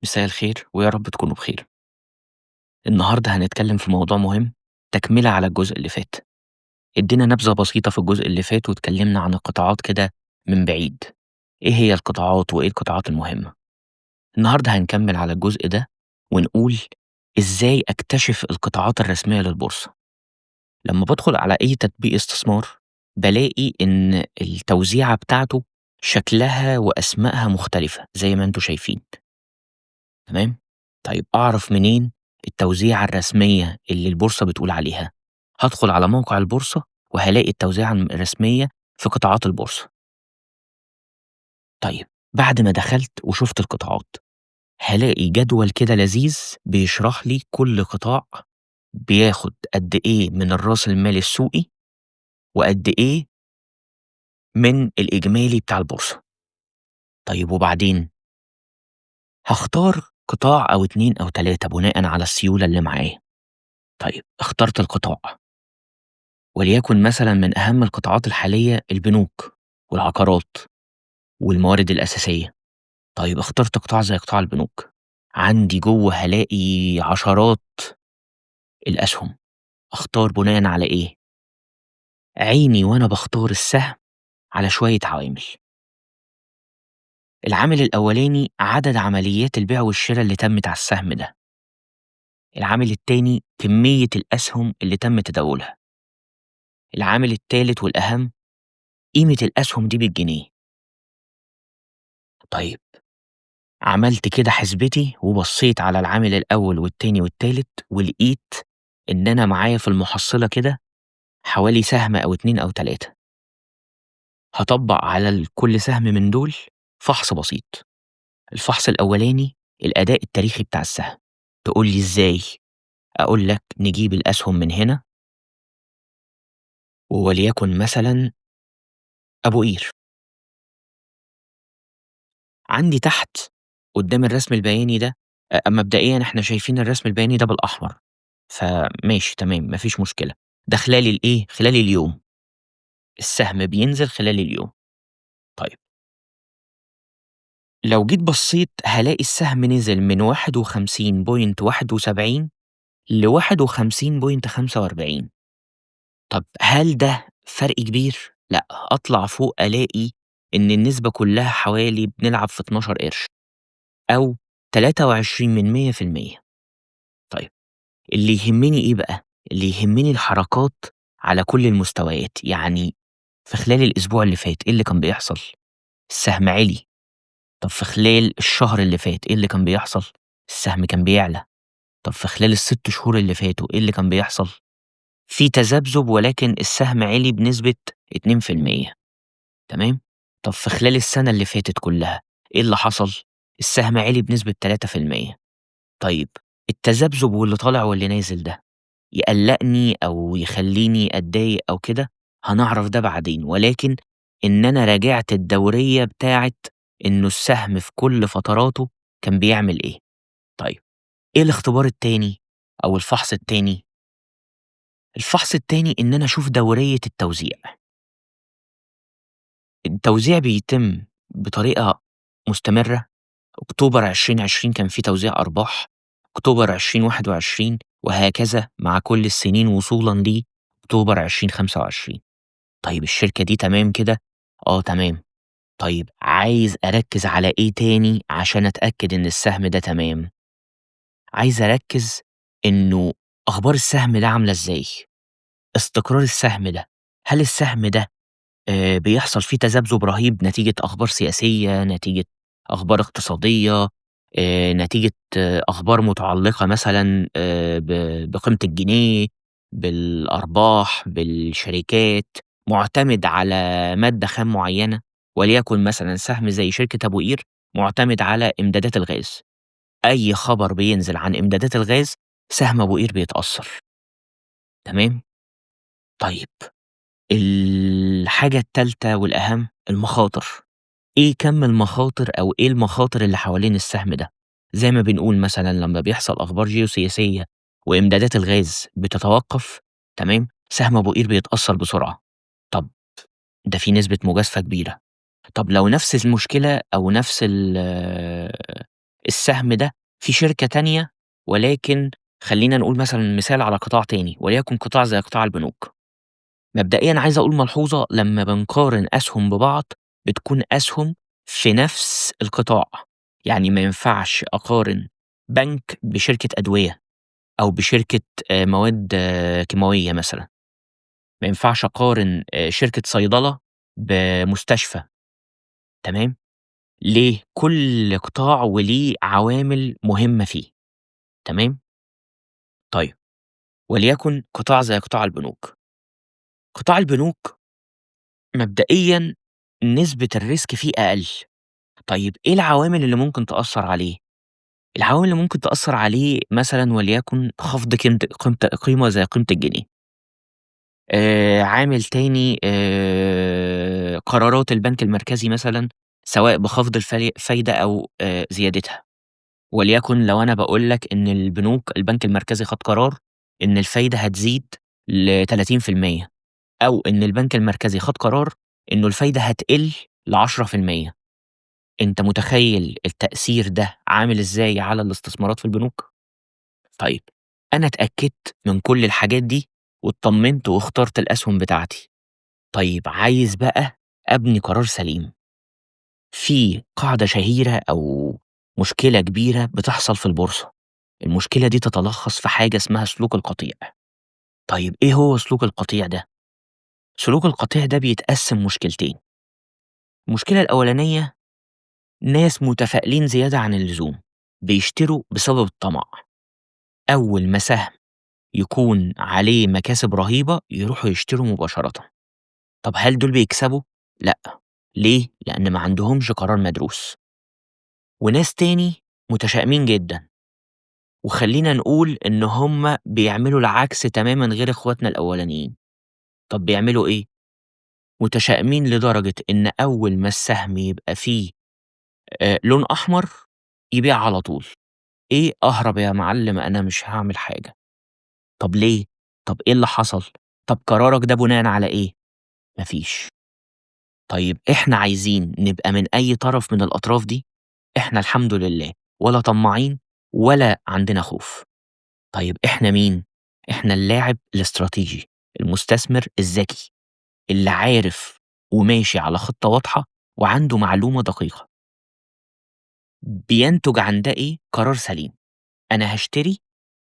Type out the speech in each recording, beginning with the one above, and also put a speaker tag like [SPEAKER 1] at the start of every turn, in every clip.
[SPEAKER 1] مساء الخير ويا رب تكونوا بخير. النهارده هنتكلم في موضوع مهم، تكملة على الجزء اللي فات. ادينا نبذة بسيطة في الجزء اللي فات واتكلمنا عن القطاعات كده من بعيد. ايه هي القطاعات وايه القطاعات المهمة؟ النهارده هنكمل على الجزء ده ونقول ازاي اكتشف القطاعات الرسمية للبورصة. لما بدخل على اي تطبيق استثمار بلاقي ان التوزيعة بتاعته شكلها واسمائها مختلفة زي ما انتوا شايفين. تمام؟ طيب أعرف منين التوزيعة الرسمية اللي البورصة بتقول عليها؟ هادخل على موقع البورصة وهالاقي التوزيعة الرسمية في قطاعات البورصة. طيب بعد ما دخلت وشُفت القطاعات، هالاقي جدول كده لذيذ بيشرح لي كل قطاع بياخد قد إيه من الرأس المال السوقي، وقد إيه من الإجمالي بتاع البورصة. طيب وبعدين؟ هاختار قطاع أو 2 أو 3 بناءً على السيولة اللي معايا. طيب اخترت القطاع. وليكن مثلًا من أهم القطاعات الحالية البنوك والعقارات والموارد الأساسية. طيب اخترت قطاع زي قطاع البنوك، عندي جوّه هالاقي عشرات الأسهم. أختار بناءً على إيه؟ عيني وأنا باختار السهم على شوية عوامل. العامل الأولاني عدد عمليات البيع والشرا اللي تمت على السهم ده. العامل التاني كمية الأسهم اللي تم تداولها. العامل التالت والأهم قيمة الأسهم دي بالجنيه. طيب عملت كده حسبتي وبصيت على العامل الأول والتاني والتالت ولقيت إن أنا معايا في المحصلة كده حوالي سهم أو 2 أو 3. هاطبّق على كل سهم من دول فحص بسيط. الفحص الأولاني الأداء التاريخي بتاع السهم. تقول لي إزاي؟ أقول لك نجيب الأسهم من هنا وليكن مثلًا أبو قير. عندي تحت قدّام الرسم البياني ده مبدئيًا إحنا شايفين الرسم البياني ده بالأحمر، فماشي تمام ما فيش مشكلة. ده خلال الإيه، خلال اليوم. السهم بينزل خلال اليوم. طيب لو جيت بصّيت هالاقي السهم نزل من 51.71 ل51.45. طب هل ده فرق كبير؟ لأ، أطلع فوق ألاقي إن النسبة كلّها حوالي بنلعب في 12 قرش أو 23% طيب اللي يهمني إيه بقى؟ اللي يهمني الحركات على كل المستويات. يعني في خلال الأسبوع اللي فات إيه اللي كان بيحصل؟ السهم عِلي. طب في خلال الشهر اللي فات إيه اللي كان بيحصل؟ السهم كان بيعلى. طب في خلال ال6 شهور اللي فاتوا إيه اللي كان بيحصل؟ في تذبذب ولكن السهم عِلي بنسبة 2%. تمام؟ طب في خلال السنة اللي فاتت كلّها إيه اللي حصل؟ السهم عِلي بنسبة 3%. طيب التذبذب واللي طالع واللي نازل ده يقلّقني أو يخلّيني أتضايق أو كده؟ هنعرف ده بعدين، ولكن إن أنا راجعت الدورية بتاعة إنه السهم في كل فتراته كان بيعمل إيه. طيب إيه الاختبار التاني أو الفحص التاني؟ الفحص التاني إن أنا أشوف دورية التوزيع. التوزيع بيتم بطريقة مستمرة. أكتوبر 2020 كان في توزيع أرباح، أكتوبر 2021 وهكذا مع كل السنين وصولًا لأكتوبر 2025. طيب الشركة دي تمام كده؟ آه تمام. طيب عايز أركّز على إيه تاني عشان أتأكد إن السهم ده تمام؟ عايز أركّز إنه أخبار السهم ده عاملة إزاي؟ استقرار السهم ده. هل السهم ده بيحصل فيه تذبذب رهيب نتيجة أخبار سياسية، نتيجة أخبار اقتصادية، نتيجة أخبار متعلقة مثلًا ب بقيمة الجنيه، بالأرباح، بالشركات، مُعتمد على مادة خام معيّنة، وليكن مثلًا سهم زي شركة أبو قير مُعتمد على إمدادات الغاز. أي خبر بينزل عن إمدادات الغاز سهم أبو قير بيتأثّر. تمام؟ طيب الحاجة التالتة والأهم المخاطر. إيه كَم المخاطر أو إيه المخاطر اللي حوالين السهم ده؟ زي ما بنقول مثلًا لمّا بيحصل أخبار جيوسياسية وإمدادات الغاز بتتوقّف، تمام، سهم أبو قير بيتأثّر بسرعة. طب ده في نسبة مجازفة كبيرة. طب لو نفس المشكلة أو نفس السهم ده في شركة تانية، ولكن خلّينا نقول مثلًا مثال على قطاع تاني، وليكن قطاع زي قطاع البنوك. مبدئيًا عايز أقول ملحوظة لمّا بنقارن أسهم ببعض، بتكون أسهم في نفس القطاع، يعني ما ينفعش أقارن بنك بشركة أدوية أو بشركة مواد كيماوية مثلًا، ما ينفعش أقارن شركة صيدلة بمستشفى، تمام؟ ليه؟ كل قطاع وليه عوامل مهمة فيه، تمام؟ طيب، وليكن قطاع زي قطاع البنوك. قطاع البنوك مبدئيًا نسبة الrisk فيه أقل. طيب إيه العوامل اللي ممكن تأثّر عليه؟ العوامل اللي ممكن تأثّر عليه مثلًا وليكن خفض قيمة زي قيمة الجنيه. عامل تاني قرارات البنك المركزي مثلًا سواء بخفض فايدة أو زيادتها. وليكن لو أنا باقول لك إن البنك المركزي خَد قرار إن الفايدة هتزيد ل30%، أو إن البنك المركزي خَد قرار إنه الفايدة هتقِل ل10%. أنت متخيّل التأثير ده عامل إزاي على الاستثمارات في البنوك؟ طيب، أنا اتأكدت من كل الحاجات دي واتطمنت واخترت الأسهم بتاعتي. طيب عايز بقى أبني قرار سليم. في قاعدة شهيرة أو مشكلة كبيرة بتحصل في البورصة، المشكلة دي تتلخص في حاجة اسمها سلوك القطيع. طيب إيه هو سلوك القطيع ده؟ سلوك القطيع ده بيتقسم مشكلتين. المشكلة الأولانية ناس متفائلين زيادة عن اللزوم، بيشتروا بسبب الطمع. أول ما سهم يكون عليه مكاسب رهيبة يروحوا يشتروا مباشرةً. طب هل دول بيكسبوا؟ لأ. ليه؟ لأن ما عندهمش قرار مدروس. وناس تاني متشائمين جدًا، وخلّينا نقول إن هم بيعملوا العكس تمامًا غير إخواتنا الأولانيين. طب بيعملوا إيه؟ متشائمين لدرجة إن أول ما السهم يبقى فيه لون أحمر يبيع على طول. إيه أهرب يا معلم أنا مش هاعمل حاجة. طب ليه؟ طب إيه اللي حصل؟ طب قرارك ده بناءً على إيه؟ ما فيش. طيب إحنا عايزين نبقى من أي طرف من الأطراف دي؟ إحنا الحمد لله ولا طماعين ولا عندنا خوف. طيب إحنا مين؟ إحنا اللاعب الاستراتيجي، المستثمر الذكي، اللي عارف وماشي على خطة واضحة وعنده معلومة دقيقة. بينتج عن ده إيه؟ قرار سليم. أنا هاشتري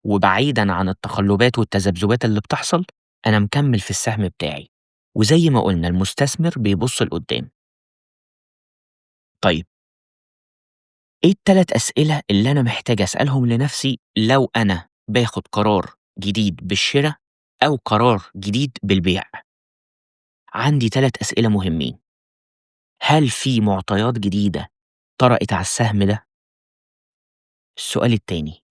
[SPEAKER 1] وبعيدًا عن التقلُّبات والتذبذبات اللي بتحصل، أنا مكمّل في السهم بتاعي. وزي ما قُلنا المستثمر بيبُص لقُدّام. طيب، إيه ال3 أسئلة اللي أنا محتاج أسألهم لنَفْسي لو أنا باخُد قرار جديد بالشِرا أو قرار جديد بالبيع؟ عندي 3 أسئلة مهمين. هل في مُعطيات جديدة طرأت على السهم ده؟ السؤال التاني،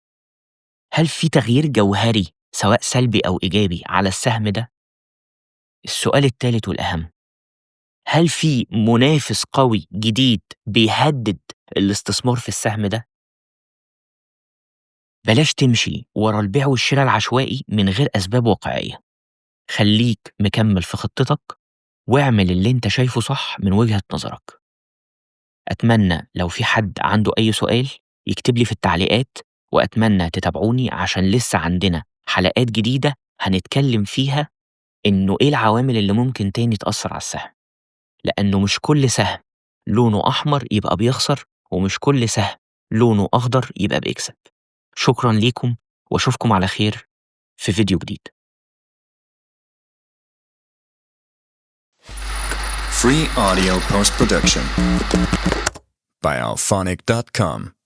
[SPEAKER 1] هل في تغيير جوهري سواء سلبي أو إيجابي على السهم ده؟ السؤال التالت والأهم، هل في منافس قوي جديد بيهدد الاستثمار في السهم ده؟ بلاش تمشي ورا البيع والشراء العشوائي من غير أسباب واقعية. خليك مكمل في خطتك واعمل اللي انت شايفه صح من وجهة نظرك. أتمنى لو في حد عنده أي سؤال يكتب لي في التعليقات، وأتمنى تتابعوني عشان لسه عندنا حلقات جديدة هنتكلم فيها إنه إيه العوامل اللي ممكن تاني تأثر على السهم، لأنه مش كل سهم لونه أحمر يبقى بيخسر، ومش كل سهم لونه أخضر يبقى بيكسب. شكرًا ليكم وأشوفكم على خير في فيديو جديد.
[SPEAKER 2] Free audio post production by alphonic.com.